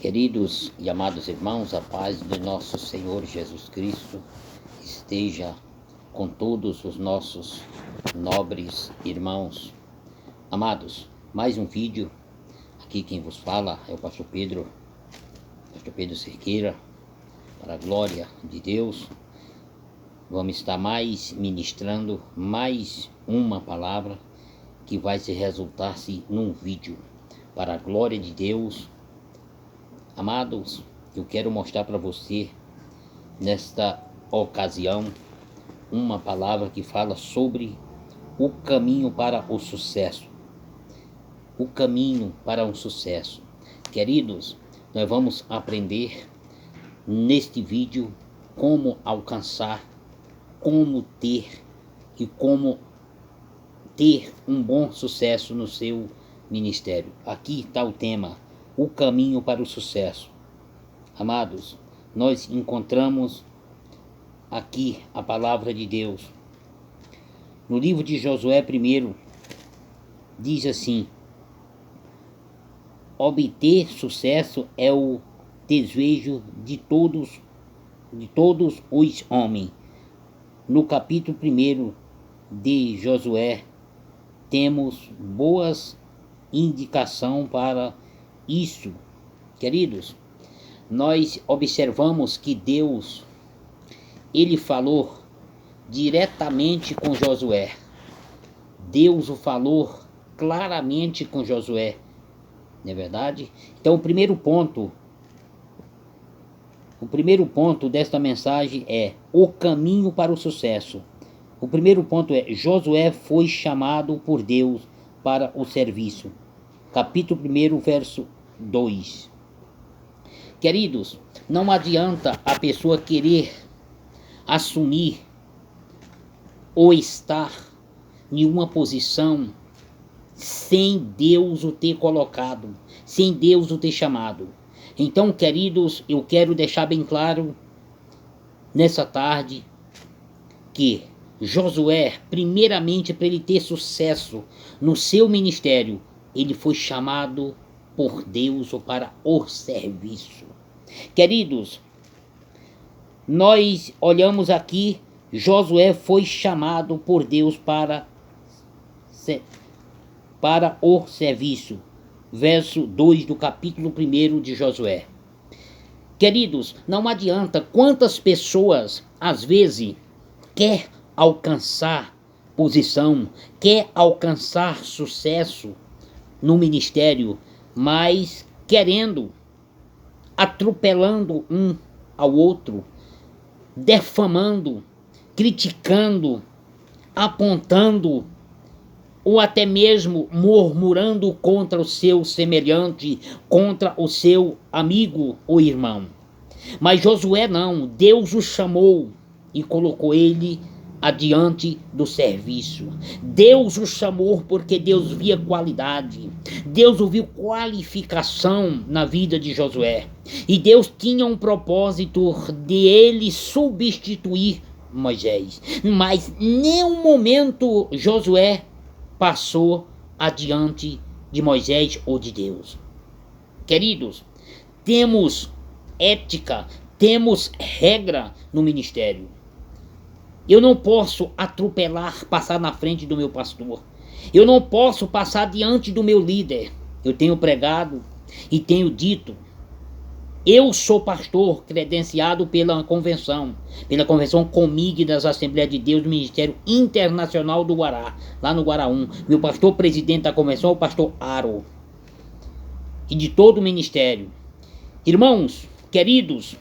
Queridos e amados irmãos, a paz de nosso Senhor Jesus Cristo esteja com todos os nossos nobres irmãos. Amados, mais um vídeo. Aqui quem vos fala é o pastor Pedro Cerqueira. Para a glória de Deus, vamos estar mais ministrando mais uma palavra que vai se resultar-se num vídeo. Para a glória de Deus, amados, eu quero mostrar para você, nesta ocasião, uma palavra que fala sobre o caminho para o sucesso. O caminho para um sucesso. Queridos, nós vamos aprender neste vídeo como alcançar, como ter e como ter um bom sucesso no seu ministério. Aqui está o tema: o caminho para o sucesso. Amados, nós encontramos aqui a palavra de Deus. No livro de Josué 1, diz assim: obter sucesso é o desejo de todos os homens. No capítulo 1 de Josué, temos boas indicações para isso. Queridos, nós observamos que Deus, ele falou diretamente com Josué. Deus o falou claramente com Josué, não é verdade? Então o primeiro ponto desta mensagem é o caminho para o sucesso. O primeiro ponto é: Josué foi chamado por Deus para o serviço. Capítulo 1, verso 2. Queridos, não adianta a pessoa querer assumir ou estar em uma posição sem Deus o ter colocado, sem Deus o ter chamado. Então, queridos, eu quero deixar bem claro nessa tarde que Josué, primeiramente, para ele ter sucesso no seu ministério, ele foi chamado por Deus para o serviço. Queridos, nós olhamos aqui, Josué foi chamado por Deus para o serviço. Verso 2 do capítulo 1 de Josué. Queridos, não adianta quantas pessoas, às vezes, quer alcançar posição, quer alcançar sucesso no ministério, mas querendo, atropelando um ao outro, defamando, criticando, apontando, ou até mesmo murmurando contra o seu semelhante, contra o seu amigo ou irmão. Mas Josué não, Deus o chamou e colocou ele adiante do serviço. Deus o chamou porque Deus via qualidade, Deus viu qualificação na vida de Josué. E Deus tinha um propósito de ele substituir Moisés. Mas em nenhum momento Josué passou adiante de Moisés ou de Deus. Queridos, temos ética, temos regra no ministério. Eu não posso atropelar, passar na frente do meu pastor. Eu não posso passar diante do meu líder. Eu tenho pregado e tenho dito: eu sou pastor credenciado pela convenção comigo das Assembleias de Deus do Ministério Internacional do Guará, lá no Guará 1. Meu pastor presidente da convenção é o pastor Aro, e de todo o ministério. Irmãos, queridos,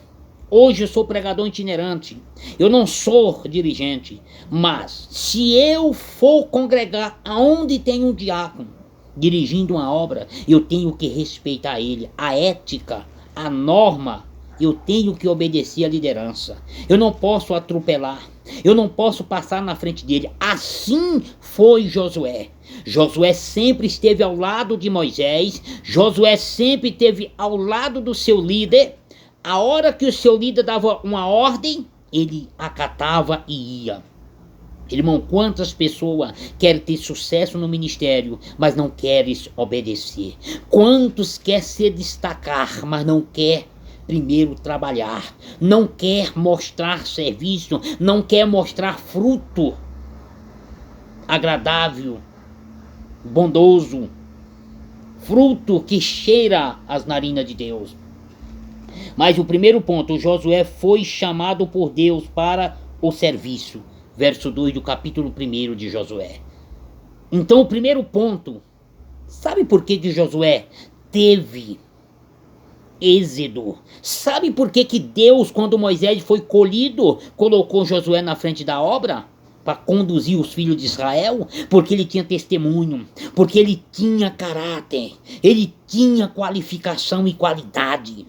hoje eu sou pregador itinerante, eu não sou dirigente, mas se eu for congregar aonde tem um diácono dirigindo uma obra, eu tenho que respeitar ele, a ética, a norma, eu tenho que obedecer à liderança. Eu não posso atropelar, eu não posso passar na frente dele. Assim foi Josué. Josué sempre esteve ao lado de Moisés, Josué sempre esteve ao lado do seu líder. A hora que o seu líder dava uma ordem, ele acatava e ia. Irmão, quantas pessoas querem ter sucesso no ministério, mas não querem obedecer? Quantos querem se destacar, mas não quer primeiro trabalhar? Não quer mostrar serviço, não quer mostrar fruto agradável, bondoso, fruto que cheira as narinas de Deus. Mas o primeiro ponto, Josué foi chamado por Deus para o serviço. Verso 2 do capítulo 1 de Josué. Então o primeiro ponto, sabe por que Josué teve êxito? Sabe por que Deus, quando Moisés foi colhido, colocou Josué na frente da obra? Para conduzir os filhos de Israel? Porque ele tinha testemunho, porque ele tinha caráter, ele tinha qualificação e qualidade.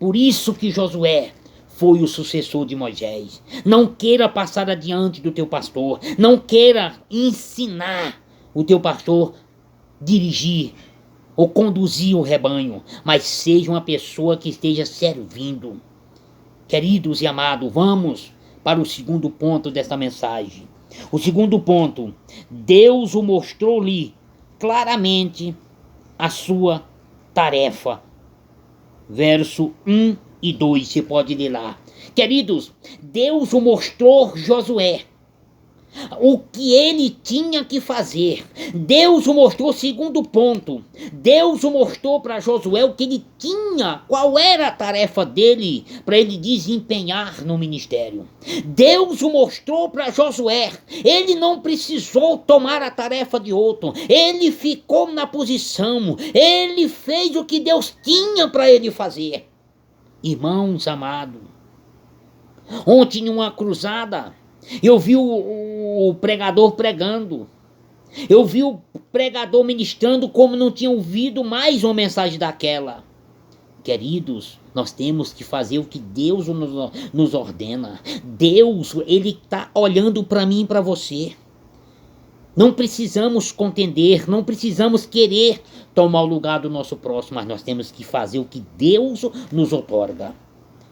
Por isso que Josué foi o sucessor de Moisés. Não queira passar adiante do teu pastor, não queira ensinar o teu pastor dirigir ou conduzir o rebanho, mas seja uma pessoa que esteja servindo. Queridos e amados, vamos para o segundo ponto desta mensagem. O segundo ponto, Deus o mostrou-lhe claramente a sua tarefa. Verso 1 e 2, você pode ler lá. Queridos, Deus o mostrou Josué o que ele tinha que fazer. Deus o mostrou, segundo ponto, Deus o mostrou para Josué o que ele tinha, qual era a tarefa dele para ele desempenhar no ministério. Deus o mostrou para Josué, ele não precisou tomar a tarefa de outro, ele ficou na posição, ele fez o que Deus tinha para ele fazer. Irmãos amados, ontem numa cruzada, eu vi o pregador pregando. Eu vi o pregador ministrando como não tinha ouvido mais uma mensagem daquela. Queridos, nós temos que fazer o que Deus nos ordena. Deus, Ele está olhando para mim e para você. Não precisamos contender, não precisamos querer tomar o lugar do nosso próximo, mas nós temos que fazer o que Deus nos outorga.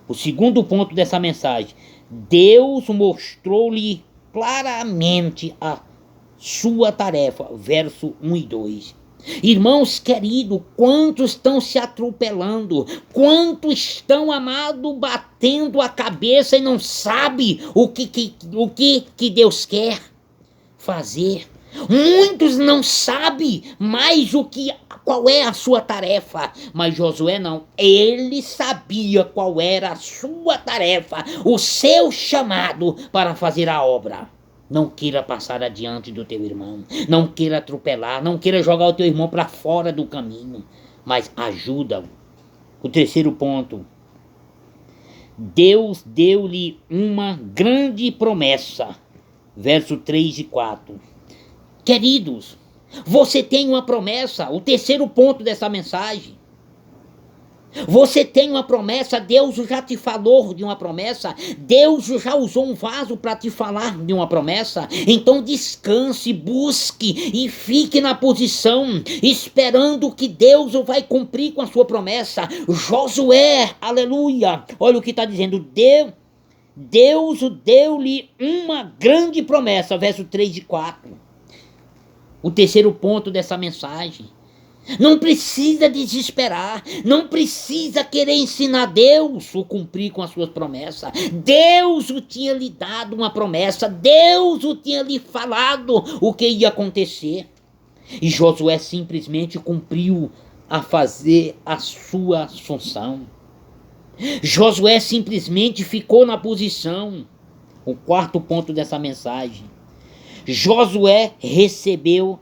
O segundo ponto dessa mensagem, Deus mostrou-lhe claramente a sua tarefa, verso 1 e 2. Irmãos queridos, quantos estão se atropelando, quantos estão, amado, batendo a cabeça e não sabem o que Deus quer fazer. Muitos não sabem mais qual é a sua tarefa, mas Josué não, ele sabia qual era a sua tarefa, o seu chamado para fazer a obra. Não queira passar adiante do teu irmão, não queira atropelar, não queira jogar o teu irmão para fora do caminho, mas ajuda-o. O terceiro ponto, Deus deu-lhe uma grande promessa, verso 3 e 4. Queridos, você tem uma promessa, o terceiro ponto dessa mensagem. Você tem uma promessa, Deus já te falou de uma promessa, Deus já usou um vaso para te falar de uma promessa. Então descanse, busque e fique na posição, esperando que Deus vai cumprir com a sua promessa. Josué, aleluia, olha o que está dizendo, Deus deu-lhe uma grande promessa, verso 3 e 4. O terceiro ponto dessa mensagem. Não precisa desesperar, não precisa querer ensinar Deus a cumprir com as suas promessas. Deus o tinha lhe dado uma promessa, Deus o tinha lhe falado o que ia acontecer. E Josué simplesmente cumpriu a fazer a sua função. Josué simplesmente ficou na posição. O quarto ponto dessa mensagem. Josué recebeu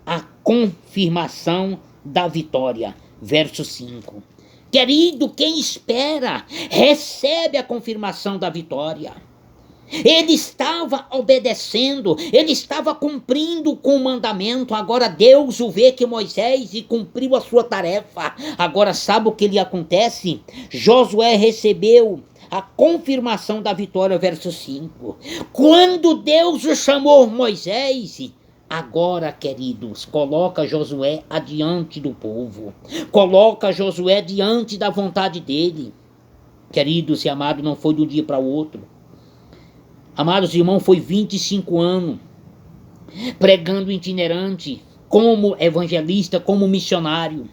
a confirmação da vitória. Verso 5. Querido, quem espera, recebe a confirmação da vitória. Ele estava obedecendo, ele estava cumprindo com o mandamento. Agora Deus o vê que Moisés cumpriu a sua tarefa. Agora sabe o que lhe acontece? Josué recebeu a confirmação da vitória, verso 5. Quando Deus chamou Moisés, agora, queridos, coloca Josué adiante do povo. Coloca Josué diante da vontade dele. Queridos e amados, não foi de um dia para o outro. Amados irmãos, foi 25 anos pregando itinerante, como evangelista, como missionário.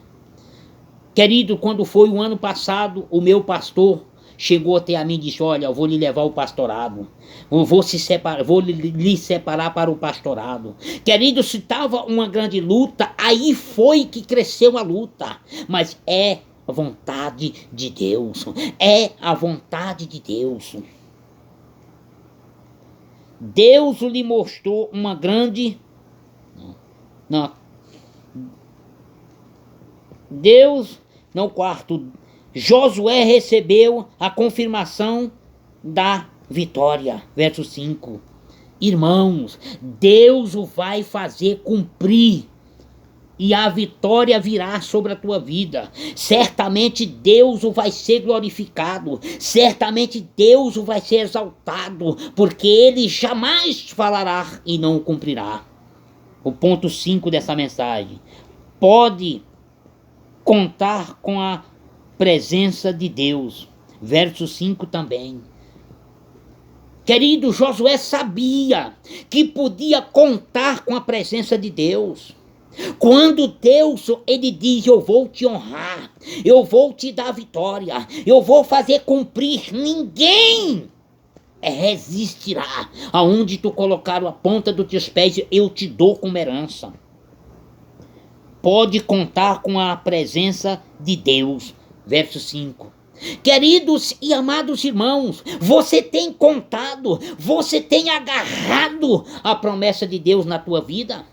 Querido, quando foi o ano passado, o meu pastor chegou até a mim e disse: olha, eu vou lhe levar o pastorado, vou lhe separar para o pastorado. Querido, se estava uma grande luta, aí foi que cresceu a luta, mas é a vontade de Deus, é a vontade de Deus. Deus lhe mostrou uma grande... Não. Deus, não, quarto, Josué recebeu a confirmação da vitória. Verso 5. Irmãos, Deus o vai fazer cumprir. E a vitória virá sobre a tua vida. Certamente Deus o vai ser glorificado. Certamente Deus o vai ser exaltado. Porque Ele jamais falará e não o cumprirá. O ponto 5 dessa mensagem. Pode contar com a presença de Deus. Verso 5 também. Querido, Josué sabia que podia contar com a presença de Deus. Quando Deus, ele diz: eu vou te honrar, eu vou te dar vitória, eu vou fazer cumprir, ninguém resistirá. Aonde tu colocar a ponta dos teus pés, eu te dou como herança. Pode contar com a presença de Deus. Verso 5. Queridos e amados irmãos, você tem contado, você tem agarrado a promessa de Deus na tua vida?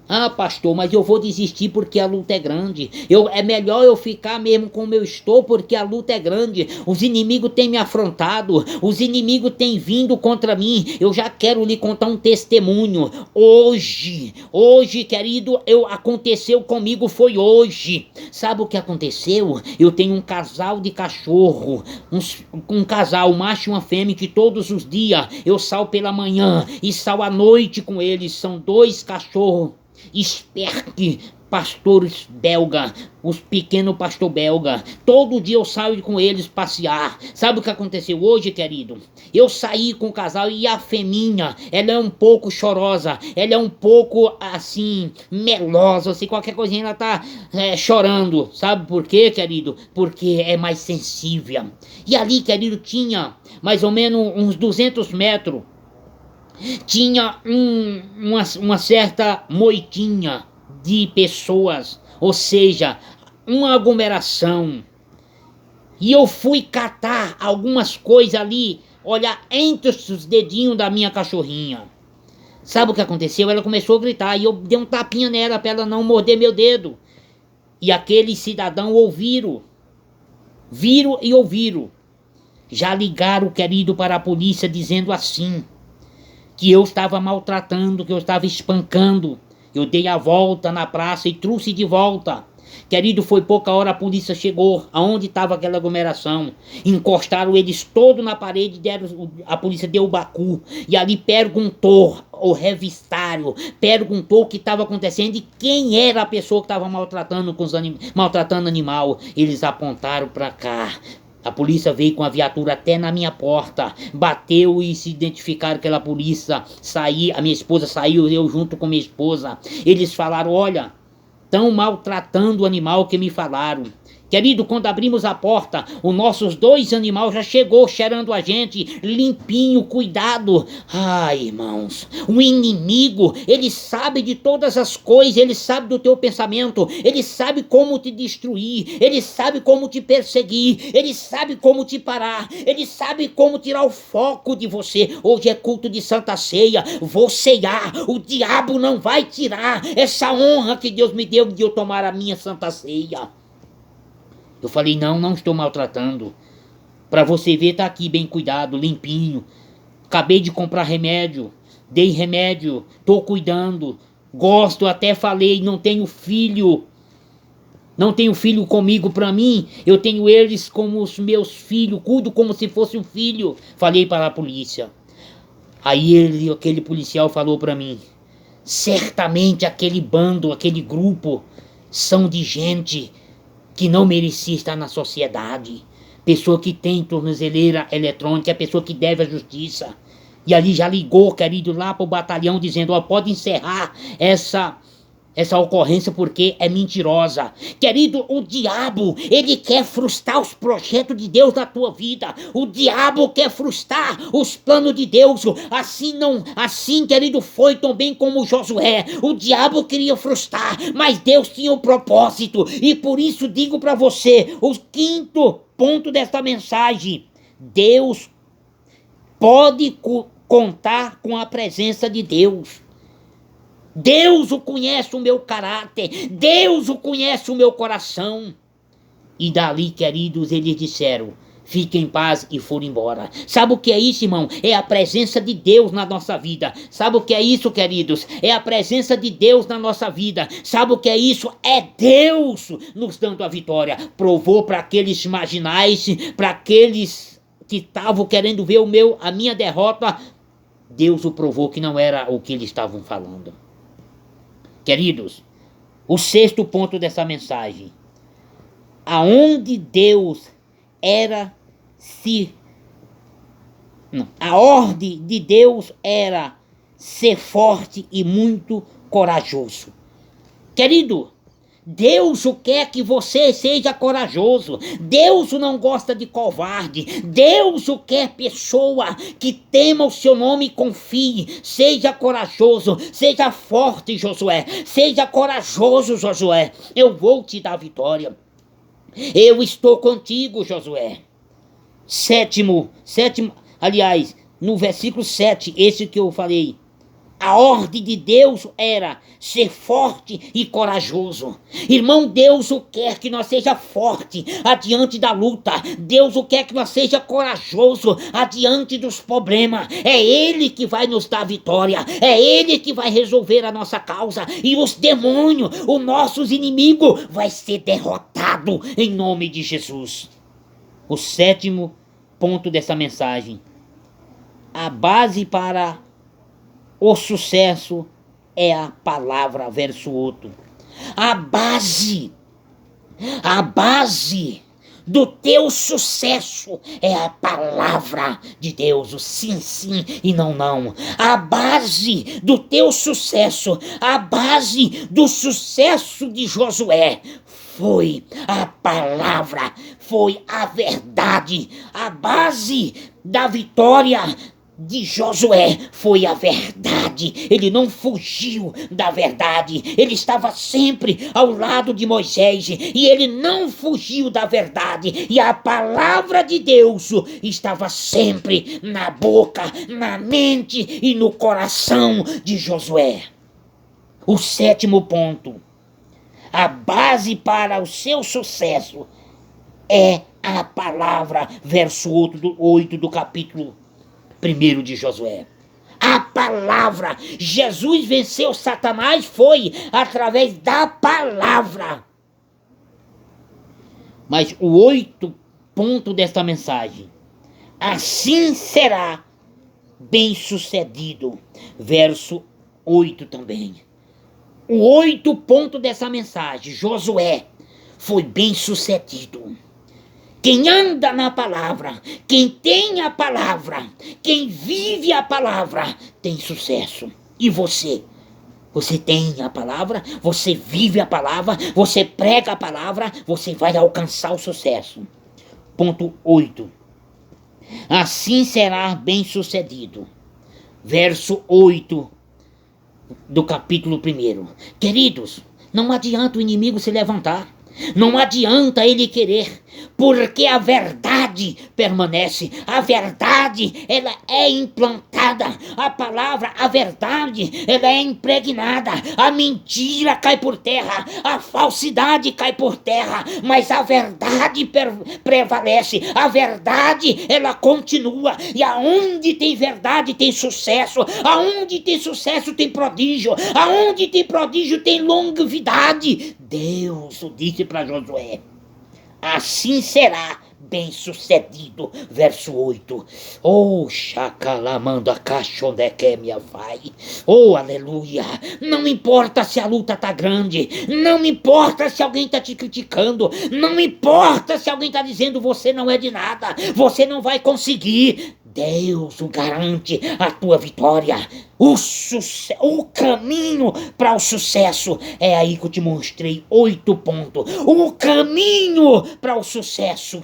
Ah, pastor, mas eu vou desistir porque a luta é grande. É melhor eu ficar mesmo como eu estou porque a luta é grande. Os inimigos têm me afrontado, os inimigos têm vindo contra mim. Eu já quero lhe contar um testemunho. Hoje, querido, aconteceu comigo, foi hoje. Sabe o que aconteceu? Eu tenho um casal de cachorro, um casal, um macho e uma fêmea, que todos os dias eu saio pela manhã e saio à noite com eles. São 2 cachorros Sperk, pastores belga, os pequenos pastor belga. Todo dia eu saio com eles passear. Sabe o que aconteceu hoje, querido? Eu saí com o casal e a feminha, ela é um pouco chorosa, ela é um pouco assim, melosa, assim, qualquer coisinha ela tá chorando. Sabe por quê, querido? Porque é mais sensível. E ali, querido, tinha mais ou menos uns 200 metros. Tinha uma certa moitinha de pessoas, ou seja, uma aglomeração. E eu fui catar algumas coisas ali, olhar entre os dedinhos da minha cachorrinha. Sabe o que aconteceu? Ela começou a gritar e eu dei um tapinha nela para ela não morder meu dedo. E aqueles cidadãos viram e ouviram. Já ligaram, querido, para a polícia dizendo assim: que eu estava maltratando, que eu estava espancando. Eu dei a volta na praça e trouxe de volta. Querido, foi pouca hora, a polícia chegou aonde estava aquela aglomeração. Encostaram eles todos na parede, a polícia deu o bacu. E ali perguntou, o revistário, perguntou o que estava acontecendo e quem era a pessoa que estava maltratando animal. Eles apontaram para cá. A polícia veio com a viatura até na minha porta, bateu e se identificaram que aquela polícia. A minha esposa saiu, eu junto com minha esposa. Eles falaram: olha, estão maltratando o animal, que me falaram. Querido, quando abrimos a porta, os nossos 2 animais já chegou cheirando a gente, limpinho, cuidado. Ai, irmãos, o inimigo, ele sabe de todas as coisas, ele sabe do teu pensamento, ele sabe como te destruir, ele sabe como te perseguir, ele sabe como te parar, ele sabe como tirar o foco de você. Hoje é culto de Santa Ceia, vou ceiar, o diabo não vai tirar essa honra que Deus me deu de eu tomar a minha Santa Ceia. Eu falei: não estou maltratando. Para você ver, tá aqui bem cuidado, limpinho. Acabei de comprar remédio, dei remédio, tô cuidando. Gosto, até falei, não tenho filho. Não tenho filho comigo para mim, eu tenho eles como os meus filhos, cuido como se fosse um filho. Falei para a polícia. Aí aquele policial falou para mim: certamente aquele bando, aquele grupo, são de gente que não merecia estar na sociedade. Pessoa que tem tornozeleira eletrônica é a pessoa que deve à justiça. E ali já ligou, querido, lá para o batalhão dizendo, ó, pode encerrar essa ocorrência porque é mentirosa. Querido, o diabo, ele quer frustrar os projetos de Deus na tua vida. O diabo quer frustrar os planos de Deus. Assim, querido, foi também como Josué. O diabo queria frustrar, mas Deus tinha um propósito. E por isso digo para você, o quinto ponto desta mensagem: Deus pode contar com a presença de Deus. Deus o conhece o meu caráter, Deus o conhece o meu coração. E dali, queridos, eles disseram, fiquem em paz, e foram embora. Sabe o que é isso, irmão? É a presença de Deus na nossa vida. Sabe o que é isso, queridos? É a presença de Deus na nossa vida. Sabe o que é isso? É Deus nos dando a vitória. Provou para aqueles marginais, para aqueles que estavam querendo ver a minha derrota. Deus o provou que não era o que eles estavam falando. Queridos, o sexto ponto dessa mensagem. Aonde Deus a ordem de Deus era ser forte e muito corajoso. Querido, Deus quer que você seja corajoso. Deus não gosta de covarde. Deus quer pessoa que tema o seu nome e confie. Seja corajoso, seja forte, Josué. Seja corajoso, Josué. Eu vou te dar vitória. Eu estou contigo, Josué. Aliás, no versículo 7, esse que eu falei. A ordem de Deus era ser forte e corajoso. Irmão, Deus quer que nós seja forte adiante da luta. Deus quer que nós seja corajoso adiante dos problemas. É Ele que vai nos dar vitória. É Ele que vai resolver a nossa causa. E os demônios, os nossos inimigos, vai ser derrotado em nome de Jesus. O sétimo ponto dessa mensagem. A base para o sucesso é a palavra, verso 8. A base do teu sucesso é a palavra de Deus, o sim, sim e não, não. A base do teu sucesso, a base do sucesso de Josué foi a palavra, foi a verdade. A base da vitória de Josué foi a verdade. Ele não fugiu da verdade. Ele estava sempre ao lado de Moisés e ele não fugiu da verdade. E a palavra de Deus estava sempre na boca, na mente e no coração de Josué. O sétimo ponto. A base para o seu sucesso é a palavra, verso 8 do capítulo 1 de Josué. A palavra. Jesus venceu Satanás foi através da palavra. Mas o 8 ponto desta mensagem. Assim será bem sucedido. Verso 8 também. O 8 ponto dessa mensagem. Josué foi bem sucedido. Quem anda na palavra, quem tem a palavra, quem vive a palavra, tem sucesso. E você? Você tem a palavra, você vive a palavra, você prega a palavra, você vai alcançar o sucesso. Ponto 8. Assim será bem sucedido. Verso 8 do capítulo 1. Queridos, não adianta o inimigo se levantar. Não adianta ele querer, porque a verdade permanece, a verdade ela é implantada, a palavra, a verdade ela é impregnada, a mentira cai por terra, a falsidade cai por terra, mas a verdade prevalece, a verdade ela continua, e aonde tem verdade tem sucesso, aonde tem sucesso tem prodígio, aonde tem prodígio tem longevidade. Deus disse para Josué, assim será bem-sucedido. Verso 8. Oh, chacalamanda cachondeque minha vai. Oh, aleluia. Não importa se a luta tá grande. Não importa se alguém tá te criticando. Não importa se alguém tá dizendo você não é de nada. Você não vai conseguir. Deus o garante a tua vitória. O caminho para o sucesso. É aí que eu te mostrei 8 pontos. O caminho para o sucesso.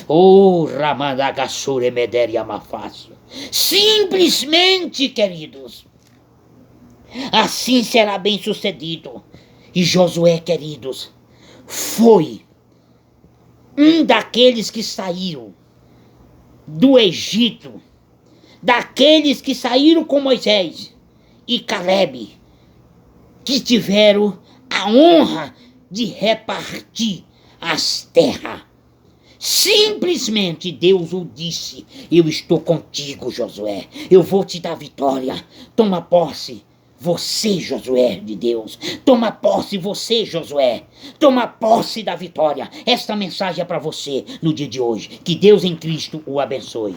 Oh, Ramadagasure Mederia Mafácio. Simplesmente, queridos, assim será bem sucedido. E Josué, queridos, foi um daqueles que saíram do Egito, daqueles que saíram com Moisés e Caleb, que tiveram a honra de repartir as terras. Simplesmente Deus o disse: eu estou contigo, Josué, eu vou te dar vitória. Toma posse, você, Josué de Deus. Toma posse, você, Josué. Toma posse da vitória. Esta mensagem é para você no dia de hoje. Que Deus em Cristo o abençoe.